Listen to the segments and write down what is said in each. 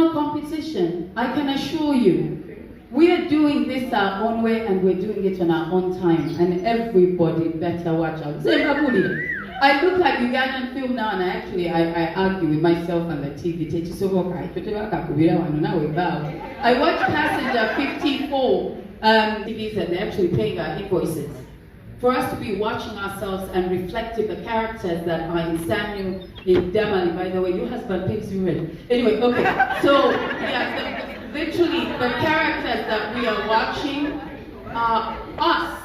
no competition, I can assure you. We are doing this our own way and we're doing it on our own time. And everybody better watch out. I look at Ugandan film now and I argue with myself on the TV. I watch Passenger 54 TVs and they're actually paying our invoices. For us to be watching ourselves and reflecting the characters that are in Samuel, in Damali, by the way, your husband pays you rent. Anyway, okay, so yeah, literally the characters that we are watching are us.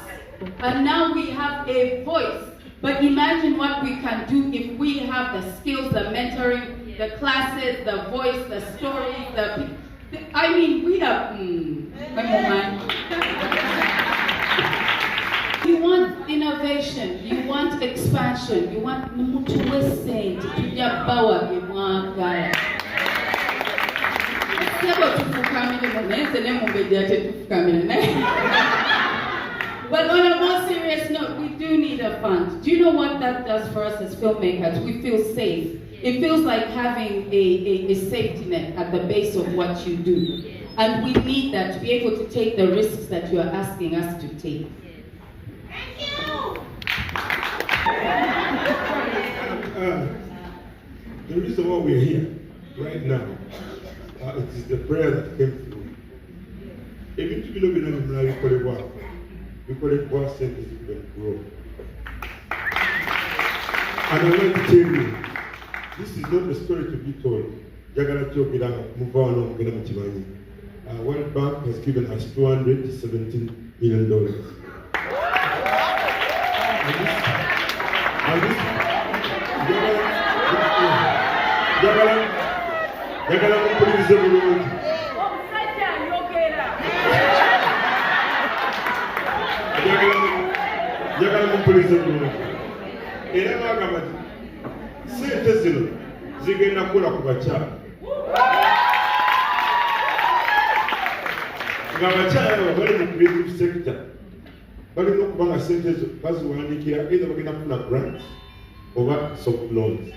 And now we have a voice. But imagine what we can do if we have the skills, the mentoring, the classes, the voice, the stories, I mean, we are, You want innovation, you want expansion, you want to listen to your power, you want God. But on a more serious note, we do need a fund. Do you know what that does for us as filmmakers? We feel safe. It feels like having a safety net at the base of what you do. And we need that to be able to take the risks that you are asking us to take. Thank you! The reason why we're here right now, it is the prayer that came through. Even if you don't know, we call it God sent us to grow. And I want to tell you, this is not a story to be told. World Bank has given us $217 million. Sente zino zigenda kukola ku bakyala nga abakyala bali mu creative sector balina okuba nga sente ezo baziwandiikira either bagenda kufuna grants oba soft loans.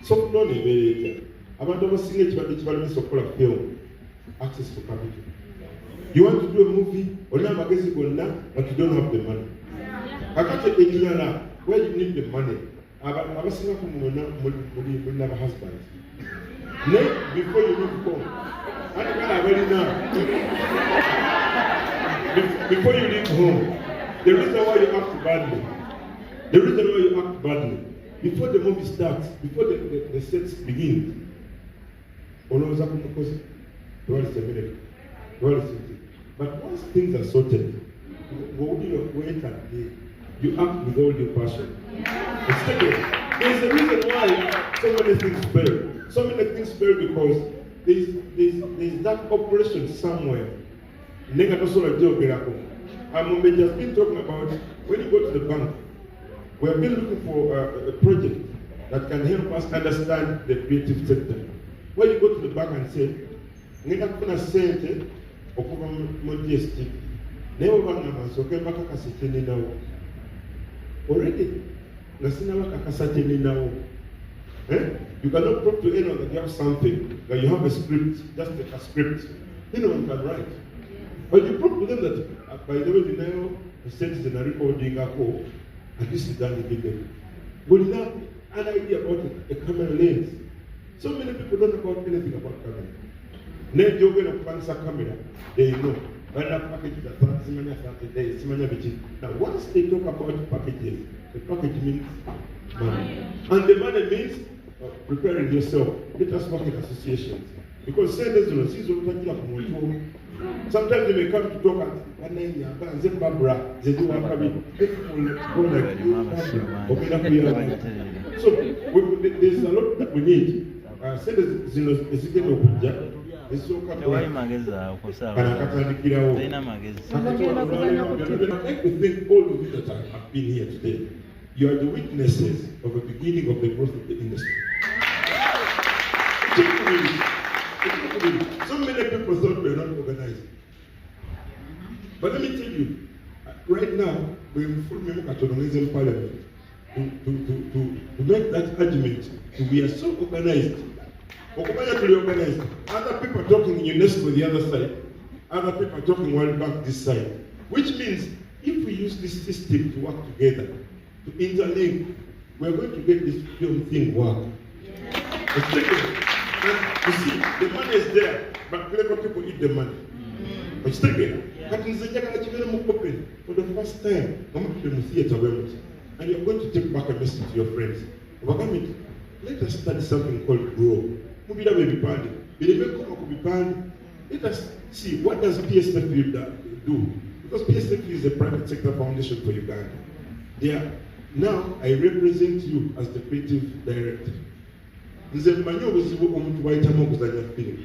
Soft loan ebeera etya? Abantu abasinga ekibadde kibalemesa okukola film, access to capital. You want to do a movie, olina amagezi gonna, but you don't have the money. Kakati ekirala, where you need the money, abasinga kumuna muli n'aba husbands. Before you leave home, before you leave home, the reason why you act badly, before the movie starts, before the sets begin, olowooza ku mukozi, but once things are sorted, you act with all your passion. There's a reason why so many things fail. So many things fail because there's that operation somewhere. We've just been talking about when you go to the bank, we have been looking for a project that can help us understand the creative sector. When you go to the bank and say, okuna sente okuva mu DSTV, never banga masoke baka kasiteni nawo. Already, you cannot prove to anyone that you have something, that you have a script, just a script. Anyone can write. But you prove to them that, by the way, you know, the sentence in a recording, and this is done immediately. But you have an idea about a camera lens. So many people don't know about anything about camera. Then you're going to fancy camera, they know. Now, once they talk about packages, the package means money. And the money means preparing yourself. Let us work in associations. Because sometimes they may come to talk and so there's a lot that we need. I like to thank all of you that have been here today. You are the witnesses of the beginning of the growth of the industry. So many people thought we were not organized. But let me tell you, right now, we're in full member parliament to make that argument. We are so organized Okumanya to organize. Other people are talking UNESCO the other side. Other people are talking World Bank this side. Which means if we use this system to work together, to interlink, we're going to get this film thing work. And you see, the money is there, but clever people eat the money. But for the first time, and you're going to take back a message to your friends. Let us study something called grow. Let us see what does PSFU do. Because PSFU is a private sector foundation for Uganda. Now I represent you as the creative director. Nze mmanyi obuzibu omuntu bw'ayitamu okuzanya film.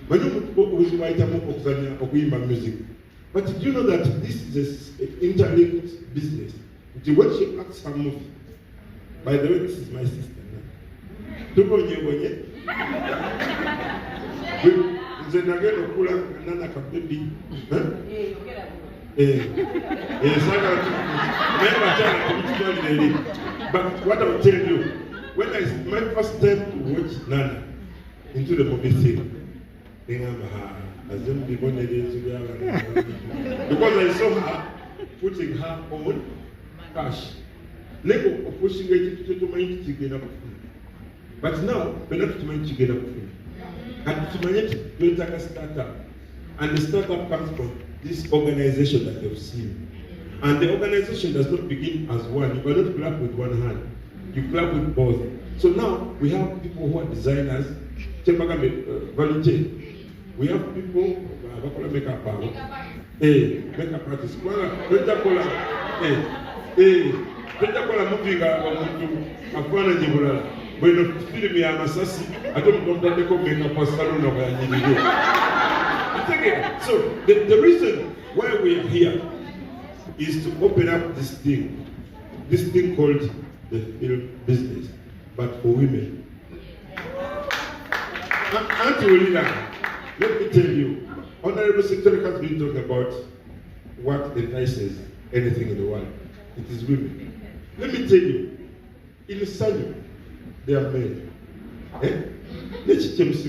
Mmanyi obuzibu bw'ayitamu okuyimba music. But do you know that this is an interlinked business? When she acts her movie, by the way, this is my sister now. Tubonye. Nze nagenda okula nana kabebi. But what I will tell you, when my first time to watch Nana into the movie thing, because I saw her putting her own cash. Pushing it to my chicken. But now, we're not to my chicken. And to my startup. And the startup comes from this organization that you've seen. And the organization does not begin as one. You cannot clap with one hand. You clap with both. So now we have people who are designers, volunteer. We have people makeup artists. So the reason why we are here is to open up this thing called the film business, but for women. Let me tell you, Honorable Secretary has been talking about what entices anything in the world. It is women. Let me tell you, in the Sanu, they are men. Let's change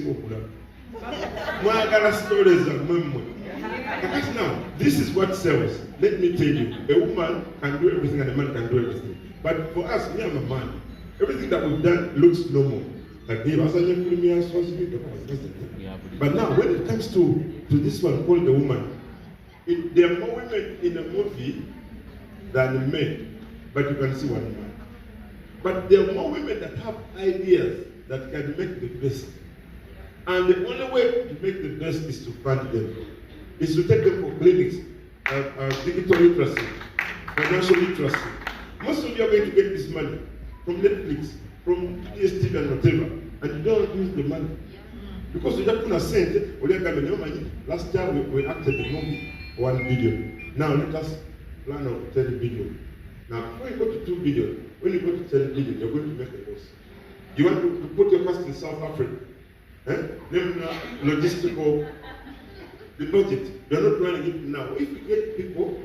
now, this is what sells. Let me tell you, a woman can do everything and a man can do everything. But for us, me, I'm a man. Everything that we've done looks normal. Like but now, when it comes to this one called the woman, there are more women in a movie than men, but you can see one man. But there are more women that have ideas that can make the best. And the only way to make the best is to fund them. Is to take them for clinics, digital literacy, financial literacy. Most of you are going to get this money from Netflix, from DSTV and whatever, and you don't use the money. Because you just put a cent, last time we acted the movie, 1 billion. Now let us plan on 10 billion. Now, when you go to 2 billion, when you go to 10 billion, you're going to make a loss. You want to put your cost in South Africa? Logistical deposit. You're not running it now. If you get people,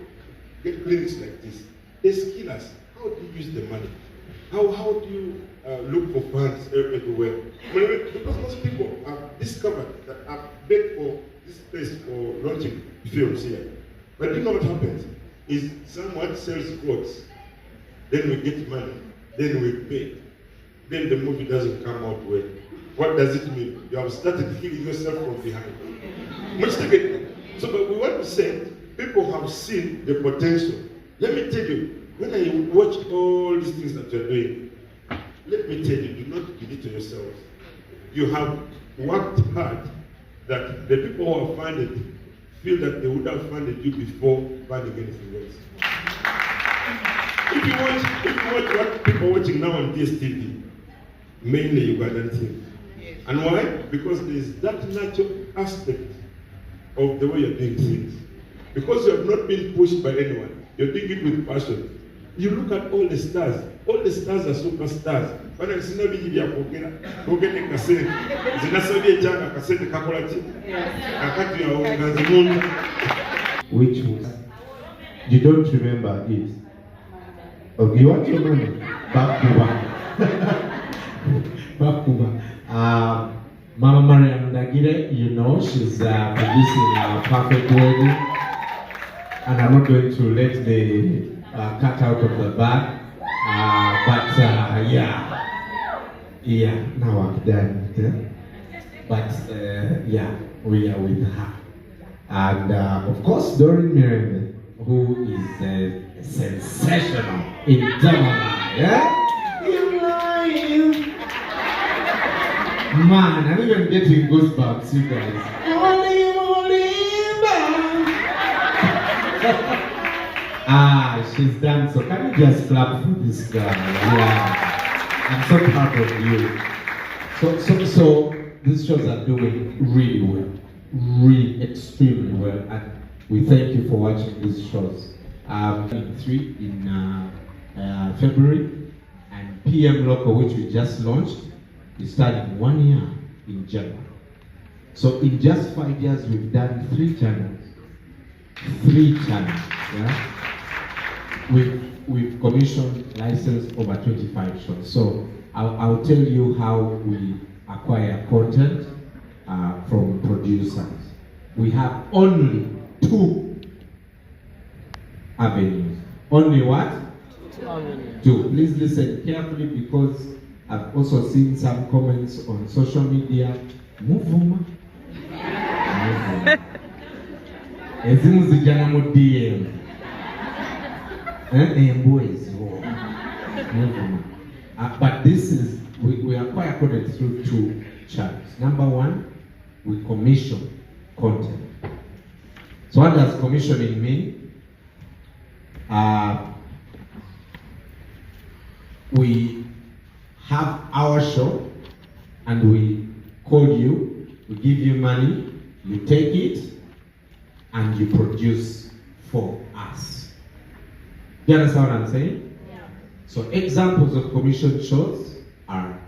get clinics like this, they skill us. How do you use the money? How do you look for funds everywhere? Because most people have discovered that I've begged for this place for launching films here. But you know what happens? Is someone sells clothes, then we get money, then we pay. Then the movie doesn't come out well. What does it mean? You have started killing yourself from behind. So, but we want to say, people have seen the potential. Let me tell you, when I watch all these things that you're doing, let me tell you, do not give it to yourselves. You have worked hard that the people who have funded feel that they would have funded you before funding anything else. If you watch what people are watching now on DSTV, mainly Ugandan things. And why? Because there is that natural aspect of the way you're doing things. Because you have not been pushed by anyone. You're doing it with passion. You look at all the stars. All the stars are superstars. But I see nobody here forgetting cassette. Which was, you don't remember it. Okay, you want your money? Bakuba. Bakuba. Mama Mariam Nagire, you know, she's producing Perfect Wedding. And I'm not going to let the cat out of the bag. Yeah, now I'm done. But we are with her. And of course, Doreen Miranda, who is sensational in Tamala. Yeah? Man, I'm even getting goosebumps, you guys. She's done so. Can you just clap for this girl? Yeah. I'm so proud of you. So these shows are doing really well. Really extremely well. And we thank you for watching these shows. 3 in February. And PM Local, which we just launched, is starting 1 year in January. So in just 5 years, we've done 3 channels. 3 channels, yeah? We've commissioned, licensed over 25 shows. So I'll tell you how we acquire content from producers. We have only 2 avenues. Only what? 2. Please listen carefully because I've also seen some comments on social media. Move. DM. But this is, we acquire content through 2 channels. Number 1, we commission content. So what does commissioning mean? We have our show and we call you, we give you money, you take it, and you produce for us. Do you understand what I'm saying? Yeah. So examples of commissioned shows are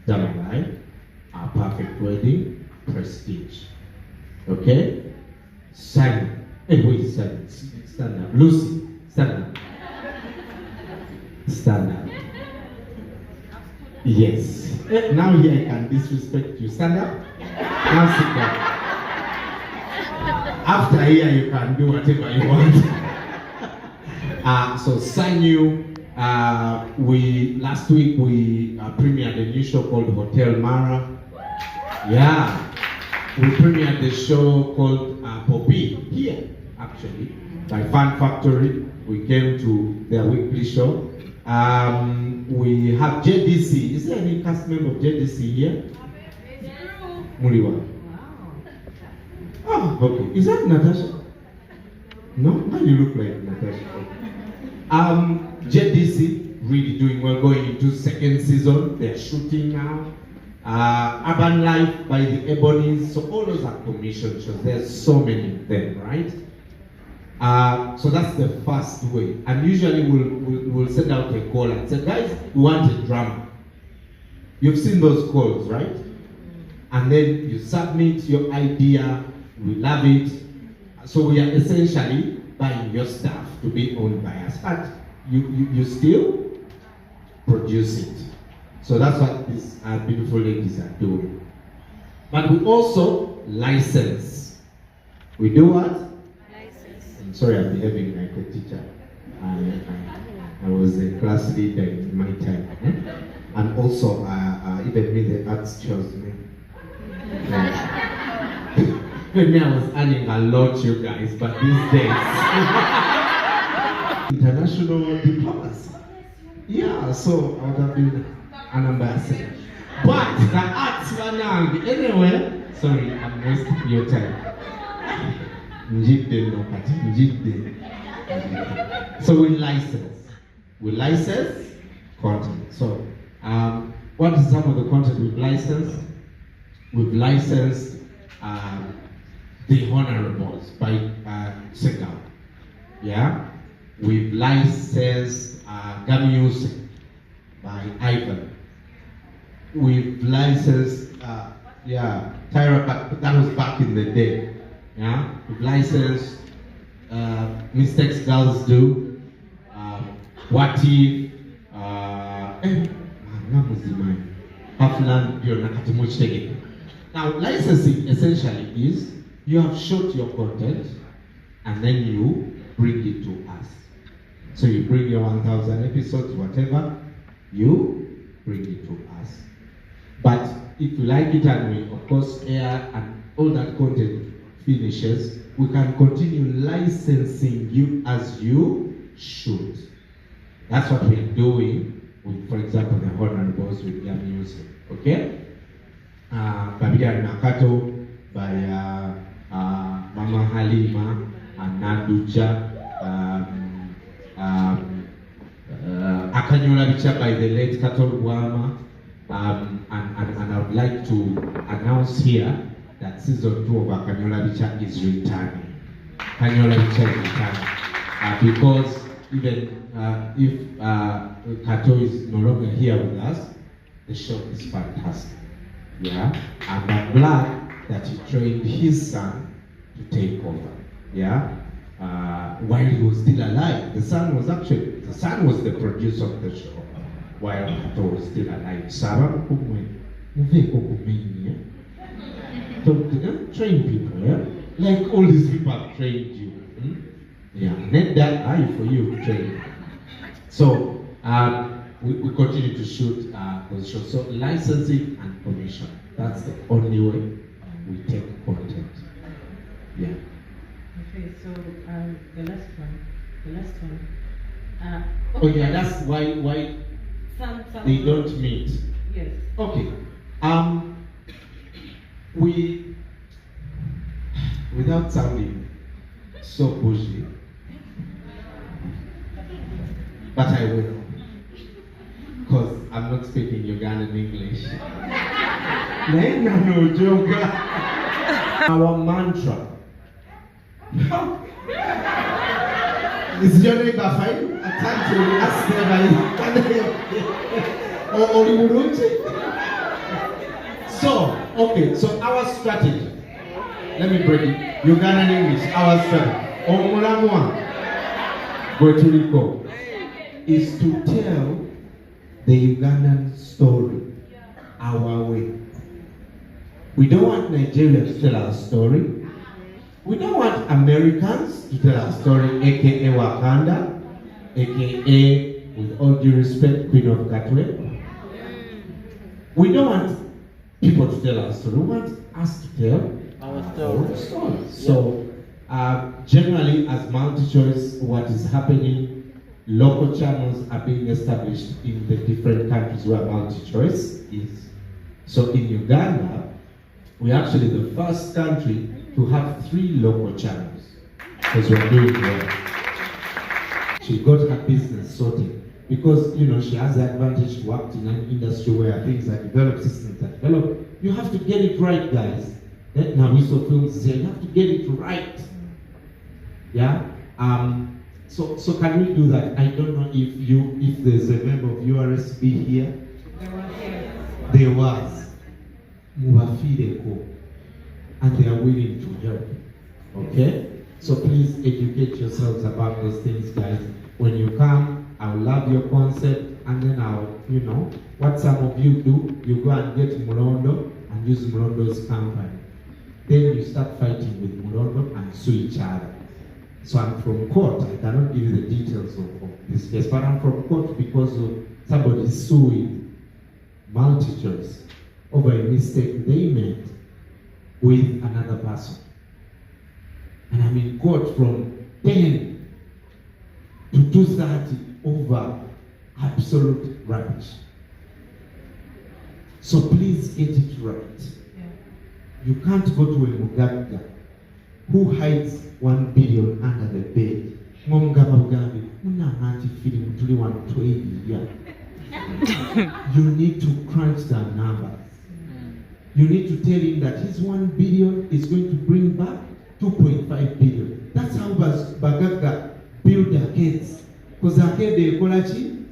Damalai, Our Perfect Wedding, Prestige. Okay? Simon. Hey, wait, Simon. Stand up. Lucy, stand up. Stand up. Yes. Now here I can disrespect you. Stand up. Now sit down. After here you can do whatever you want. So Sanyu, last week we premiered a new show called Hotel Mara. Yeah. We premiered the show called Poppy here, actually, by Fan Factory. We came to their weekly show. We have JDC. Is there any cast member of JDC here? Muliwa. Oh, okay. Is that Natasha? No? Why do you look like Natasha? JDC really doing well, going into 2nd season. They're shooting now. Urban Life by the Ebonies. So all those are commission shows. There's so many of them, right? So that's the first way. And usually we'll send out a call and say, guys, we want a drama. You've seen those calls, right? And then you submit your idea, we love it. So we are essentially buying your stuff to be owned by us. But you still produce it. So that's what these beautiful ladies are doing. But we also license. We do what? I'm sorry, I'm behaving like a teacher. I was a class leader in my time. And also, even me, the arts chose me. When I was earning a lot, you guys, but these days. International diplomacy. Yeah, so I would have been an ambassador. But the arts were now, anyway, sorry, I'm wasting your time. So we license content. So what is some of the content we've licensed? We've licensed The Honorables by Segal. Yeah? We've licensed Music by Ivan. We've licensed Tyra, but that was back in the day. Yeah, we've licensed Mistakes Girls Do, What If, Hafland, you're not Now, licensing essentially is you have shot your content and then you bring it to us. So you bring your 1,000 episodes, whatever, you bring it to us. But if you like it and we, of course, air and all that content finishes, we can continue licensing you as you shoot. That's what we're doing with, for example, the Honorables with their music. Okay? Babida Nakato by Mama Halima and Nanduja. Akanyola Bicha by the late Katol Wama. And I would like to announce here that season 2 of Akanyola Bicha is returning. Akanyola Bicha is returning. Because even if Kato is no longer here with us, the show is fantastic. Yeah? And I'm glad that he trained his son to take over. Yeah? While he was still alive. The son was the producer of the show while Kato was still alive. Sarah, train people, yeah? Like all these people have trained you. Yeah, net that eye for you to train. So we continue to shoot those shows. So licensing and commission. That's the only way we take content. Yeah. Okay, so the last one. Oh yeah, that's why some they don't meet. Yes. Okay. We, without sounding so bougie, but I will, because I'm not speaking Ugandan English. No joke. Our mantra. Is your neighbor fine? I can't to ask So, okay, so our strategy. Let me break it. Ugandan English, our strategy. Omulamwa, Puerto Rico, is to tell the Ugandan story our way. We don't want Nigeria to tell our story. We don't want Americans to tell our story, aka Wakanda, aka, with all due respect, Queen of Katwe. We don't want people to tell our story. We want us to tell our story. So, generally, as multi-choice, what is happening, local channels are being established in the different countries where multi-choice is. So, in Uganda, we're actually the first country to have 3 local channels, because we're doing well. She got her business sorted because, you know, she has the advantage to work in an industry where things are developed, systems are developed. You have to get it right, guys. Now we saw films say you have to get it right. Yeah. So can we do that? I don't know if there's a member of URSB here. There was. Mubafideko. And they are willing to help. Okay? So please educate yourselves about those things, guys. When you come, I'll love your concept, and then I'll, you know, what some of you do, you go and get Mulondo and use Mulondo's company. Then you start fighting with Mulondo and sue each other. So I'm from court. I cannot give you the details of this case, but I'm from court because of somebody suing multi-choice over a mistake they made with another person. And I'm in court from 10 to 2:30 over absolute rubbish. So please get it right. Yeah. You can't go to a Mugaga who hides 1 billion under the bed. You need to crunch the numbers. You need to tell him that his 1 billion is going to bring back 2.5 billion. That's how Bagaga build their kids. Because Akede Ekolachi,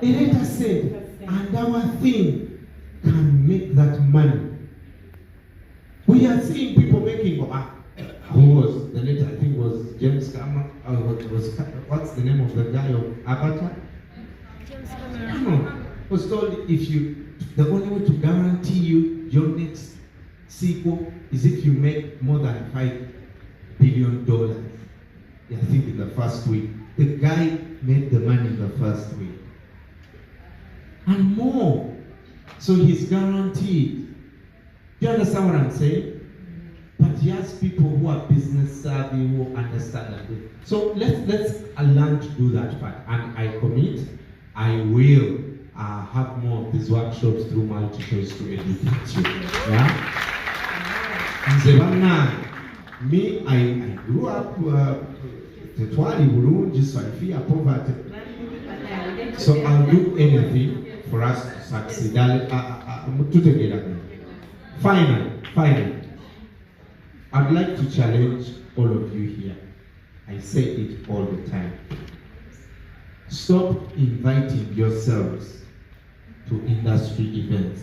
Eleta said, and our thing can make that money. We are seeing people making, who was the later, I think was James Cameron, what's the name of the guy of Avatar? James Cameron. Was told the only way to guarantee you your next sequel is if you make more than $5 billion. I think in the first week. The guy made the money in the first week. And more. So he's guaranteed. Do you understand what I'm saying? But he has people who are business savvy, who understand that. So let's learn to do that part. And I commit, I will have more of these workshops through multi-choice to educate you. Yeah? Me, I grew up Tetwali Burundi, so I fear poverty. So I'll do anything for us to succeed. Finally, I'd like to challenge all of you here. I say it all the time. Stop inviting yourselves to industry events.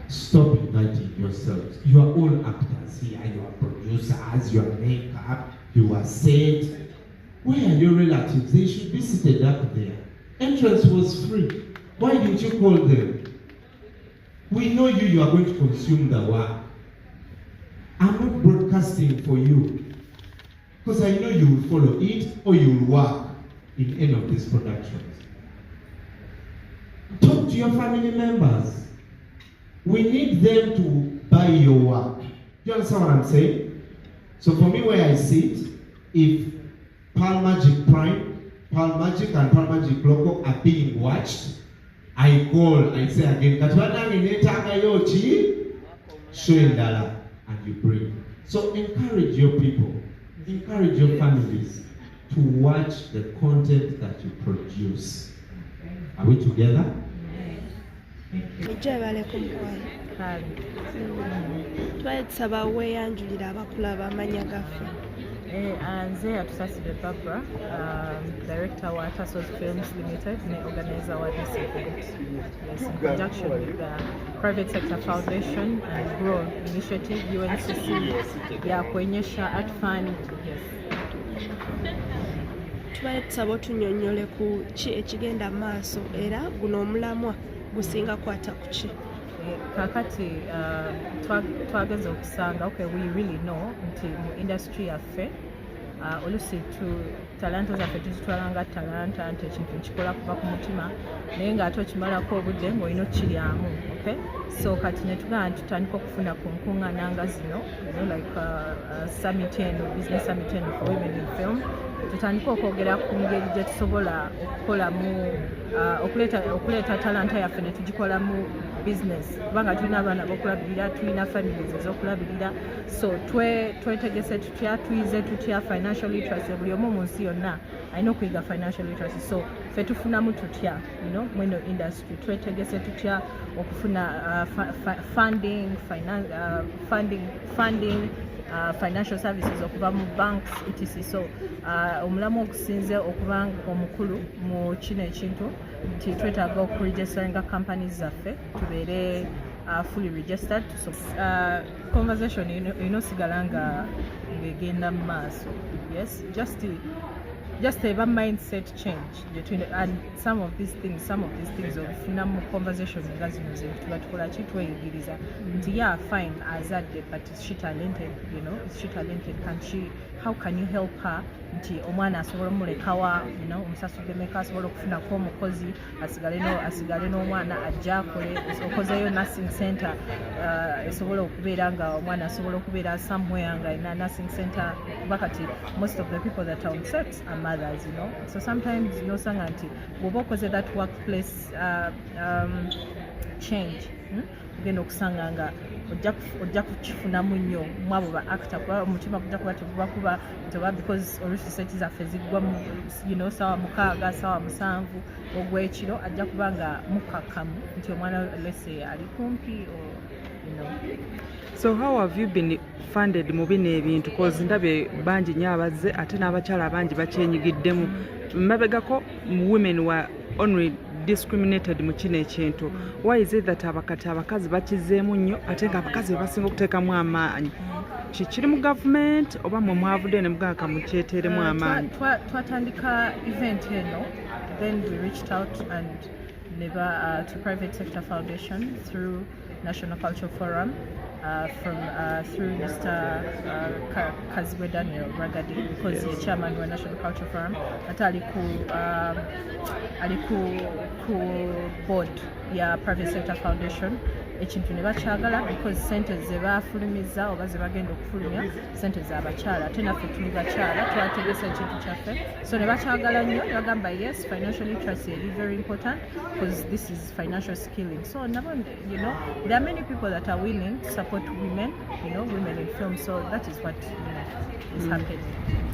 Stop inviting yourselves. You are all actors here. You are producers, you are makeup, you are set. Where are your relatives? They should be seated up there. Entrance was free. Why didn't you call them? We know you are going to consume the work. I'm not broadcasting for you. Because I know you will follow it or you will work in any of these productions. Talk to your family members. We need them to buy your work. Do you understand what I'm saying? So for me, where I sit, if Pearl Magic Prime, Pearl Magic and Pearl Magic Local are being watched, I call, I say again, and you bring. So encourage your people, encourage your families to watch the content that you produce. Are we together? Twasaba weeyanjulira abakulaba amanya gaffe. Nze atusasire Barbara, director wa Tassos Films Limited ne organizer wa this event. Yes, in conjunction with the Private Sector Foundation and Grow Initiative UNCC ya kuonyesha art fund. Yes. Twasaba otunnyonnyole ku ki ekigenda maaso era guno omulamwa gusinga kwata ku ki. Kakati twagenza okusanga okay, we really know nti mu industry yaffe olusi talanta zaffe tuzitwala nga talanta nti ekintu nkikola kuva ku mutima naye ng'ate okimalako obudde ng'olina okukiryamu. Okay? So kati ne tugamba tutandika okufuna ku nkuŋŋaana nga zino like summit eno, business summit eno for women in film, tutandika okwogera ku ngeri gye tusobola okukolamu okuleeta talanta yaffe ne tugikola mu business kubanga tulina abaana b'okulabirira, tulina families ez'okulabirira. So twetegese tutya, tuyize tutya financial literacy. Buli omu mu nsi yonna alina okuyiga financial literacy. So ffe tufunamu tutya mweno industry, twetegese tutya okufuna funding financial services okuva mu banks etc. So omulamu ogusinze okuba omukulu mu kino ekintu nti twetaaga okuregistinga companies zaffe tubeere fully registered. So conversation enosigala nga egenda mu maaso. Yes, just a mindset change between and some of these things ofuna mu conversation nga zino ze tuba tukola ki tweyigiriza nti yeah fine azadde but is she talented, is she talented, how can you help her nti omwana asobola omulekawa omusasudde meka asobola okufunako omukozi asigale n'omwana ajja akole okozeyo nursing center esobola okubeera nga omwana asobola okubeera somewhere nga ina nursing center kuba kati most of the people that are on set are mothers, so sometimes nosanga nti bw'oba okoze that workplace change ogenda okusanga nga ojja kukifunamu nnyo mu abo ba actor kuba omutima gujja kuba tegubakuba ntoba because oluusi seti zaffe ziggwa mu sawa 6 sawa 7 ogw'ekiro ajja kuba nga mukakamu nti omwana lese ali kumpi So how have you been funded mu bino ebintu cause ndabe bangi nnyo abazze ate n'abakyala bangi bakyenyigiddemu mabegako women were only discriminated mu kino ekintu. Why is it that abakazi bakizeemu nnyo ate nga abakazi basinga okuteekamu amaanyi? Kiri mu government oba mwe mwavudde ne mugaka mukyeteeremu amaanyi? Twatandika event eno, then we reached out and to Private Sector Foundation through National Cultural Forum through Mr. Kazibwe Daniel Ragga Dee, because he's chairman of the National Cultural Forum. Ate ali ku board ya Private Sector Foundation. Ekintu ne bakyagala because sente ze baafulumiza oba ze bagenda okufulumya sente za bakyala, ate naffe tuli bakyala twategesa ekintu kyaffe, so ne bakyagala nnyo ne bagamba yes, financial literacy is very important because this is financial skilling. So nabo, you know, there are many people that are willing to support women, you know, women in film, so that is what, you know, is happening.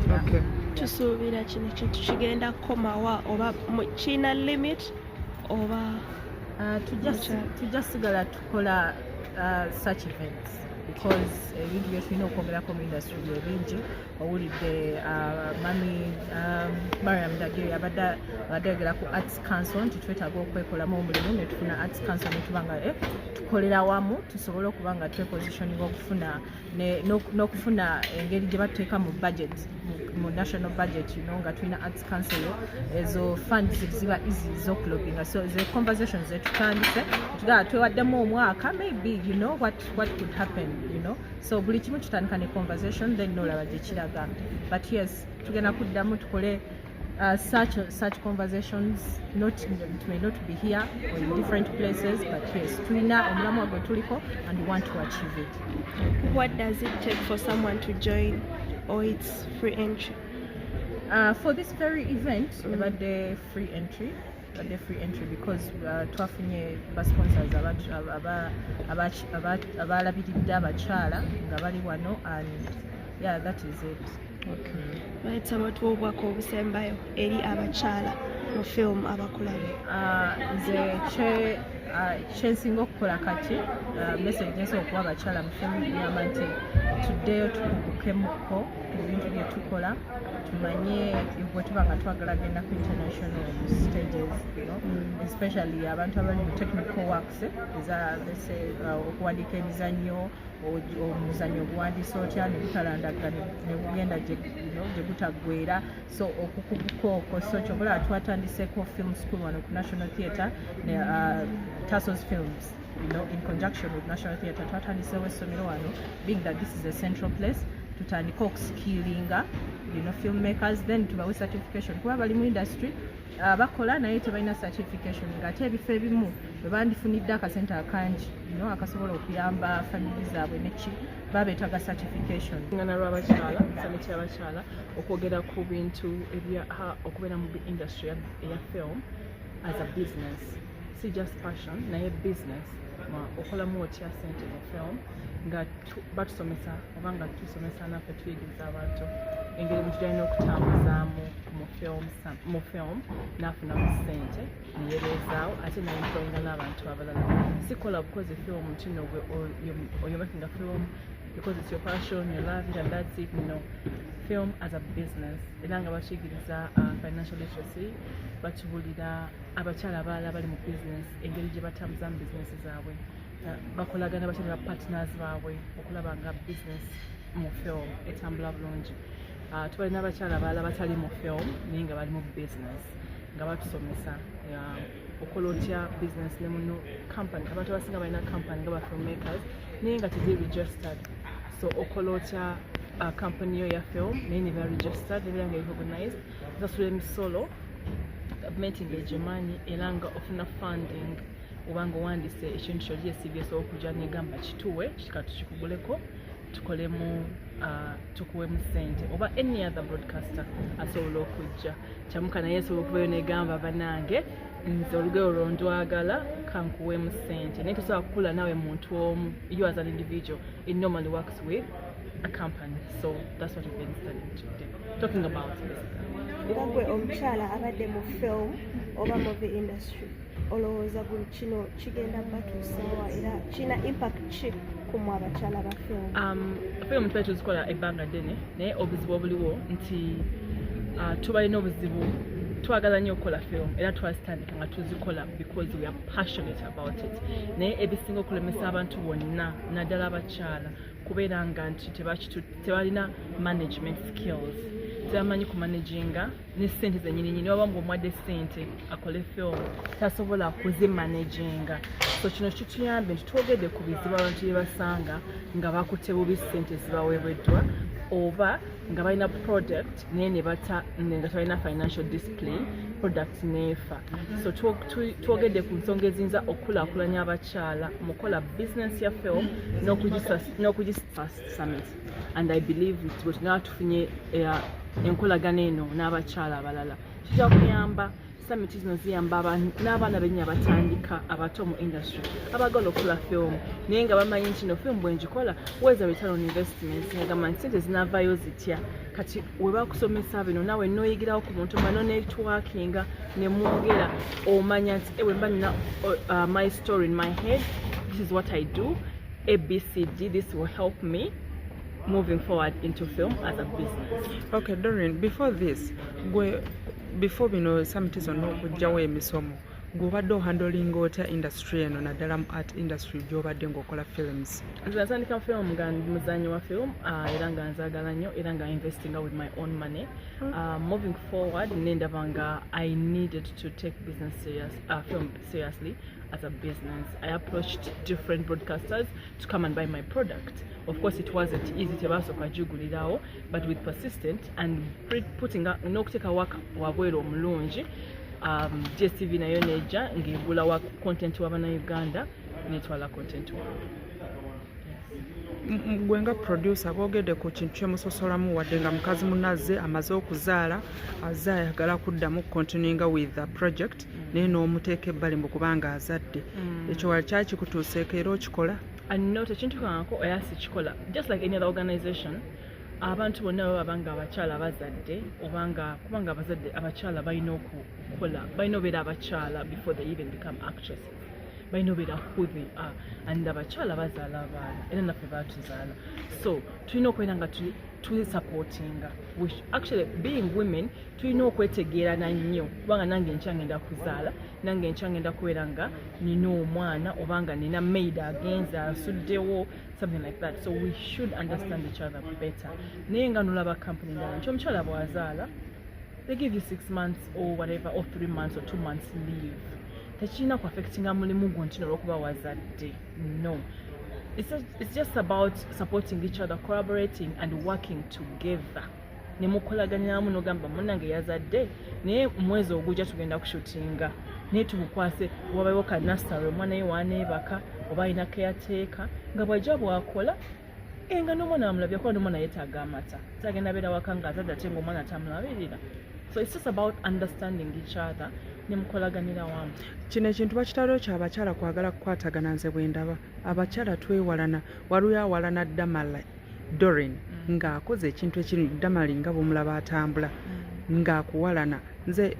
Yeah. Okay. Tusuubira kino ekintu kigenda kukomawa oba kina limit oba tujasigala tukola such events because ebintu bye tulina okwogerako mu industry bye bingi. Owulidde mami Mariam Dagiri abadde ayogera ku Arts Council nti twetaaga okwekolamu omulimu ne tufuna Arts Council ne tuba nga tukolera wamu tusobole okuba nga twepositioninga okufuna n'okufuna engeri gye batuteeka mu budget, mu national budget, you know, nga tulina Arts Council ezo funds ziba easy z'okulobinga, so the conversations zetutandise tugala twewaddemu omwaka maybe, you know, what could happen, you know, so buli kimu tutandika ne conversation then nolaba gye kiraga, but yes tugenda kuddamu tukole such conversations. It may not be here or in different places, but yes tulina omulamu gwe tuliko and we want to achieve it. What does it take for someone to join, or it's free entry? For this very event about the free entry because twafunye basponsors abalabiridde abakyala nga bali wano, and yeah, that is it. Okay. Bayitsa obubaka obusembayo eri abakyala mu film abakulaba. Nze kyensinga okukola kati message nyensa okuwa abakyala mu film ngamba nti tuddeyo tukugukemuko mu bintu bye tukola, tumanye bwe tuba nga twagala genda ku international stages, you know, especially abantu abali mu technical works okuwandiika emizannyo, omuzannyo oguwandiisa otya ne gutalandaga ne gugenda gye gutaggweera, so okukuguka okwo, so kyobola twatandiseeko film school wano ku National Theatre ne Tassos Films, you know, in conjunction with National Theatre twatandiseewo essomero wano, being that this is a central place, tutandika okuskillinga, you know, filmmakers, then tubawe certification kuba bali mu industry bakola naye tebalina certification, ng'ate ebifo ebimu bwe bandifunidde akasente akangi, you know, akasobola okuyamba family zaabwe neki babeetaga certification. Ngana lw'abakyala summit y'abakyala okwogera ku bintu okubeera mu industry eya film as a business, si just passion naye business, okolamu otya sente mu film nga batusomesa oba nga tusomesa naffe tuyigiriza abantu engeri mutulina okutambuzaamu mu film n'afunamu ssente neyebeezaawo ate nayinfulonga n'abantu abalala. Sikola bukozi film kino you're making a film because it's your passion, you love it and that's it. No, film as a business. Era nga bakiyigiriza financial literacy, batubulira abakyala abalala bali mu business engeri gye batambuzamu bizinesi zaabwe, bakolagana bakyala partners baabwe okulaba nga business mu film etambula bulungi. Tubalina abakyala abalala batali mu film naye nga bali mu business nga batusomesa okola otya business ne muno company. Abantu abasinga balina company nga ba filmmakers naye nga teziri registered, so okola otya company yo ya film naye ne ba registered era nga recognized, zasula emisolo gavumenti ng'egimanyi era nga ofuna funding oba nga owandiise ekintu kyo CBS okujja negamba kituwe kikatu kikuguleko tukolemu tukuwemu ssente, oba any other broadcaster asobola okujja kyamuka naye asobola okubayo negamba banange nze olugero lwondwagala kankuwemu ssente, naye tosobola kukula nawe muntu omu. You as an individual, it normally works with a company, so that's what we've been talking about basically. Gwe omukyala abadde mu film oba movie industry, olowooza buli kino kigenda batuusaawa era kina impact ki ku mwe abakyala ba film? Film tuba tuzikola ebbanga ddene naye obuzibu obuliwo nti tubalina obuzibu, twagala nnyo okukola film era twazitandika nga tuzikola because we are passionate about it, naye ebisinga okulemesa abantu bonna naddala abakyala kubeera nga nti tebalina management skills, tamanyi kumanaginga ne ssente zennyini waba ng'omwadde ssente akole film tasobola kuzimanaginga. So kino kituyambe nti twogedde ku bizibu abantu bye basanga nga bakutte bubi ssente zibaweereddwa oba nga balina product naye nga tebalina financial discipline product neefa. So twogedde ku nsonga eziyinza okukulaakulanya abakyala mu kukola business ya film n'okugisa summit, and I believe bwe tunaba tufunye enkolagana eno n'abakyala abalala kijja kuyamba. Summit zino ziyamba n'abaana bennyini abatandika abato mu industry abagala okukola film naye nga bamanyi nti no film bwe ngikola where's a return on investment, ngagamba nti ssente zinavaayo zitya. Kati we bakusomesa bino naawe nooyigirawo ku muntu mano networkinga ne mwogera omanya nti ewe mba nina my story in my head, this is what I do, ABCD, this will help me moving forward into film as a business. Okay, Doreen, before this, before bino summit zonna okugyawo emisomo gw'obadde ohandolinga otya industry eno naddala mu art industry gy'obadde ng'okola films? Natandika film nga ndi muzanyi wa film era nga nzaagala nnyo era nga investinga with my own money. Moving forward nendaba nga I needed to take film seriously as a business. I approached different broadcasters to come and buy my product. Of course it wasn't easy tebasooka jugulirawo, but with persistent and putting up n'okuteeka waka wabweru omulungi, DSTV nayo nejja ng'egula wa content w'Abannayuganda netwala content waabwe. Gwe nga producer boogedde ku kintu kyemusosolamu wadde nga mukazi munazze amaze okuzaala azze ayagala kuddamu continuinga with the project naye n'omuteeka ebbali mu kubanga azadde, ekyo wali kyakikutuuseeko era okikola? No, tekintukangako oya sikikola. Just like any other organization, abantu bonna baba nga abakyala bazadde obanga kubanga abazadde abakyala balina okukola, balina obeera abakyala before they even become actresses. Balina obeera who they are, and abakyala bazaala abaana era naffe baatuzaala. So tulina okubeera nga supportinga. Actually being women tulina okwetegeerana nnyo kubanga nange enkya ngenda kuzaala, nange enkya ngenda kubeera nga nina omwana obanga nina maid agenze asuddewo, something like that. So we should understand each other better. Naye nga nolaba company ndala nti omukyala bw'azaala they give you 6 months or whatever or 3 months or 2 months leave. Tekirina ku affectinga mulimu gwo nti olw'okuba wazadde. No. It's just about supporting each other, collaborating and working together. Nemukolaganiramu n'ogamba munnange yazadde naye mwezi ogujja tugenda kushutinga naye tumukwase wabayo ka nursery omwana ye waaneebaka oba alina caretaker nga bw'ajja bw'akola nga n'omwana amulabya kuba n'omwana yeetaaga amata tagenda beera waka ng'azadde ate ng'omwana tamulabirira. So it's just about understanding each other nemukolaganira wamu. Kino ekintu bakitalo ky'abakyala kwagala kukwatagana nze bwe ndaba abakyala twewalana waliwo awalana Damala Doreen ng'akoze ekintu ekiri Damali nga bw'omulaba atambula ng'akuwalana nze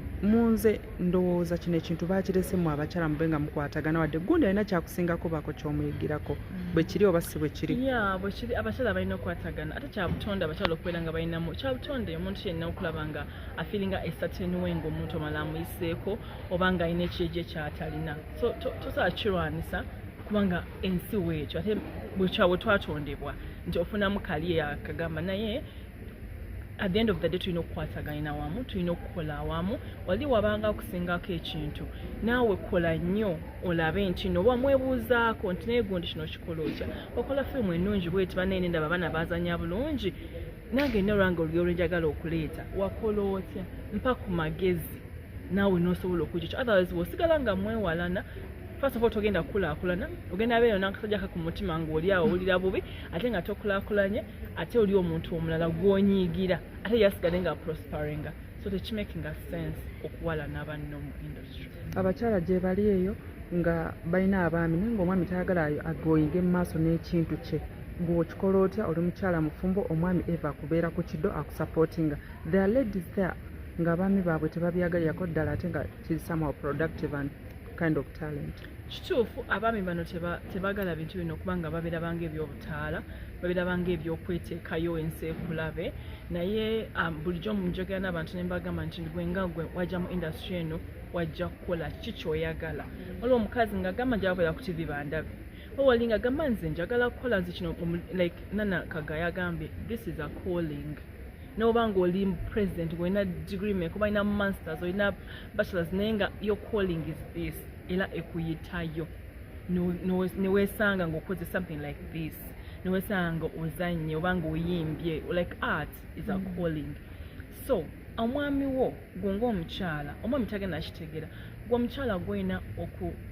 ndowooza kino ekintu baakirese mu abakyala mube nga mukwatagana wadde gundi alina kyakusingako baako ky'omuyigirako bwe kiri oba si bwe kiri? Bwe kiri abakyala balina okukwatagana ate kyabutonde abakyala okubeera nga balinamu kyabutonde omuntu yenna okulaba nga afiiringa a certain way ng'omuntu omala amuyiseeko oba nga alina ekyeje kyatalina. So tosobola kirwanisa kubanga ensi weekyo ate bwe twatondebwa nti ofunamu kaliye akagamba naye at the end of the day tulina okukwatagana wamu, tulina okukola awamu. Wali wabanga okusingako ekintu naawe kola nnyo olabe nti no wamwebuuzaako nti naye gundi kino kikola otya, okola firimu ennungi bweti bannaye nendaba abaana bazanya bulungi nange nno olwange olugero lwenjagala okuleeta wakola otya mpa ku magezi naawe n'osobola okujja ekyo. Otherwise bw'osigala nga mwewalana first of all togenda kukulaakulana, ogenda abeera n'akasajja ku mutima ng'oli awo owulira bubi ate nga tokulaakulanye ate oli omuntu omulala gw'onyiigira ate yasigale nga prosperinga. So tekimakinga sense okuwalana abanno mu industry. Abakyala gye bali eyo nga balina abaami naye ng'omwami tayagala agoyinge mu maaso n'ekintu kye, gwe okikola otya? Oli mukyala mufumbo, omwami Eva akubeera ku kiddo akusupportinga. There are ladies there nga abaami baabwe tebabyagalirako ddala ate nga kiri somehow productive and kind of talent. Kituufu abaami bano tebagala bintu bino kubanga babeera banga ebyobutaala, babeera banga ebyokweteekayo ensi ekulabe, naye bulijjo munjogera n'abantu ne mbagamba nti gwe nga gwe wajja mu industry eno wajja kukola ki kyoyagala. Waliwo omukazi ng'agamba nti ababeera ku TV bandabe, wali ng'agamba nze njagala kukola nze kino like Nana Kaga yagambye this is a calling. n'oba ng'oli president ng'olina degree meka oba olina masters olina bachelors naye nga your calling is this era ekuyitayo neweesanga ng'okoze something like this neweesanga nga ozanye oba ng'oyimbye like art is a calling. So omwami wo gonga omukyala omwami tagenda kitegeera gwe omukyala gwolina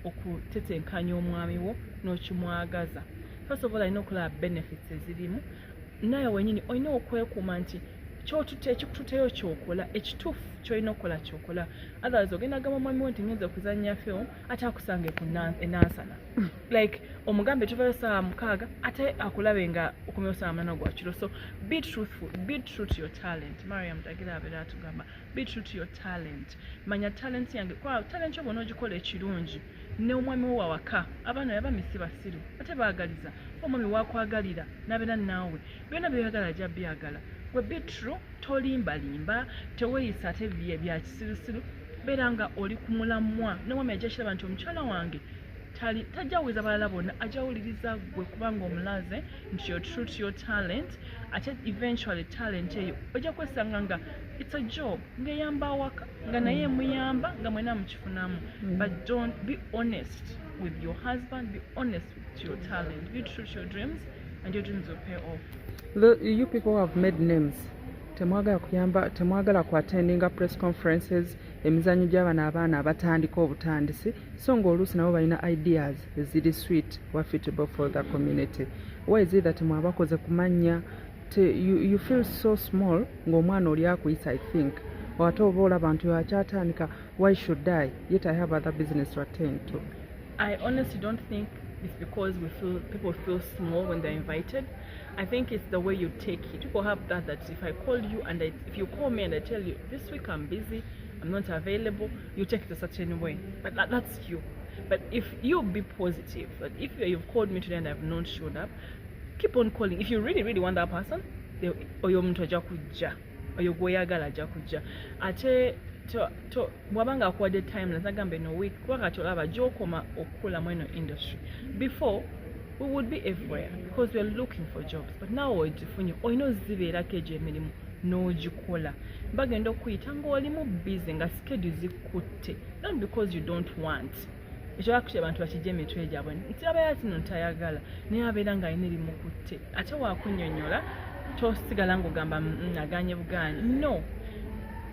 okutetenkanya omwami wo n'okimwagaza. First of all alina okulaba benefits ezirimu naye wenyini olina okwekuuma nti ekikututeyo kyokola ekituufu kyolina okukola kyokola. Otherwise ogenda gamba omwami wo nti ngenza okuzanya film ate akusange ku enansana like omugambe tuvayo saa 6 ate akulabe nga okomyewo saa 8 gwa kiro. So be truthful, be true to your talent. Mariam Tagira abeera atugamba be true to your talent. Manya talent yange kwa talent yo bonna ogikola ekirungi ne omwami wo wawaka abaana yabamisi basiru ate baagaliza omwami wakwagalira nabeera naawe byonna byeyagala ajja byagala. Gwe be true, tolimbalimba teweeyisa ate bya kisirusiru beera nga oli ku mulamwa n'omwami ajja kiraba nti omukyala wange tajawuliza balala bonna ajawuliriza gwe kubanga omulaze nti you're true to your talent ate eventually talent eyo ojja kwesanga nga it's a job ng'eyamba awaka nga naye emuyamba nga mwena mukifunamu. But don't be honest with your husband, be honest with your talent, be true to your dreams and your dreams will pay off. You people have made names. Temwagala ku attendinga press conferences emizanyo gy'abaana abaana abatandika obutandisi so ng'oluusi nabo balina ideas eziri sweet or suitable for the community. Why is it that mwabakoze kumanya you feel so small ng'omwana oli akuyisa I think ate oba olaba nti akyatandika why should I yet I have other business to attend to? I honestly don't think it's because people feel small when they're invited. I think it's the way you take it. People have that if I call you and if you call me and I tell you this week I'm busy, I'm not available, you take it a certain way. But that's you. But if you be positive, that if you've called me today and I've not showed up, keep on calling. If you really, really want that person, oyo muntu ajja kujja, oyo gweyagala ajja kujja. Ate bwabanga akuwadde time nazagambe no week kuba kati olaba gy'okoma okukula mu eno industry. Before we would be everywhere because we're looking for jobs, but now ogifunye olina ozibeerako egyo emirimu n'ogikola. Bagenda okuyita ng'olimu busy nga schedule zikutte, not because you don't want. Ekyo bakukyeba abantu bakijja emitwe gyabwe nti abeera kino ntayagala naye abeera ng'alina erimukutte ate waakunnyonnyola tosigala ng'ogamba aganye buganye. No,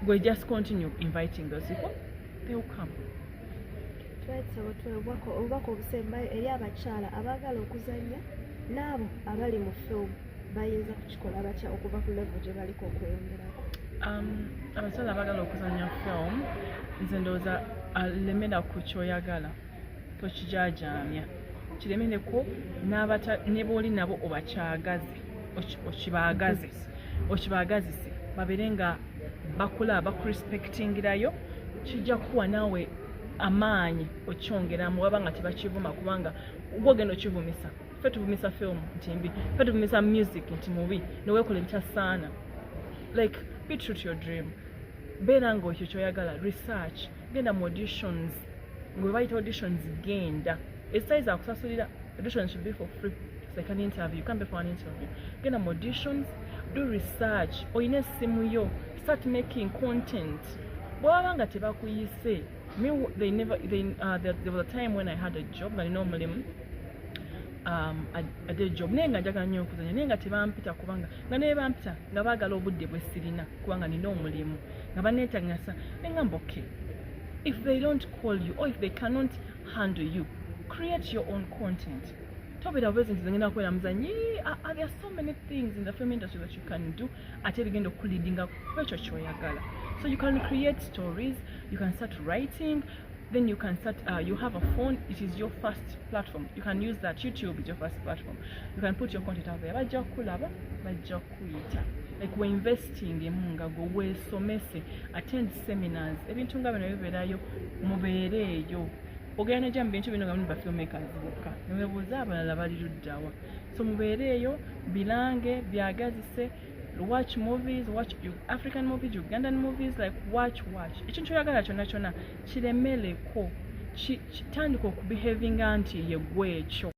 we just continue inviting those people, they will come. Obubaka obusembayo eri abakyala abaagala okuzanya n'abo abali mu film bayinza kukikola batya okuva ku level gye baliko okweyongerako? Abakyala abaagala okuzanya film nze ndowooza alemera ku kyoyagala tokijajaamya kiremereko ne b'oli nabo obakyagaze okibaagazise babeere nga bakula bakurespectingirayo kijja kuwa naawe amaanyi okyongeramu waba nga tebakivuma kubanga gwogenda okivumisa. Ffe tuvumisa film nti mbi, ffe tuvumisa music nti mubi neweekola ebitasaana. Like be true to your dream. Beera nga ekyo kyoyagala research genda mu auditions ngwe bayita auditions genda esize akusasulira auditions should be for free. It's like an interview, you can't pay for an interview. Genda mu auditions, do research oyina essimu yo start making content. Bw'ababa nga tebakuyise there was a time when I had a job nga nina omulimu I did a job naye nga njagala nnyo okuzanya naye nga tebampita kubanga nga naye bampita nga baagala obudde bwe sirina kubanga nina omulimu nga baneetagasa engamba okay if they don't call you or if they cannot handle you create your own content. Tobeera bwezi nti zengenda kubeera muzanyi. There are so many things in the film industry that you can do ate bigenda okuleadinga ku ekyo kyoyagala. So you can create stories, you can start writing, then you can start, you have a phone, it is your first platform. You can use that. YouTube is your first platform. You can put your content out there. Bajja kulaba, bajja kuyita. Like we're investing in munga go weesomese, attend seminars. Ebintu nga bino bibeerayo mubeereeyo. Ogenda jja mu bintu bino nga bino ba filmmakers bokka. Ne weebuuza abalala bali luddawa. So mubeereeyo, bilange, byagazise. Watch movies, watch African movies, Ugandan movies, like watch. Ekintu ky'oyagala kyonna kiremereko kitandika okubehavinga nti ye gwe ekyo.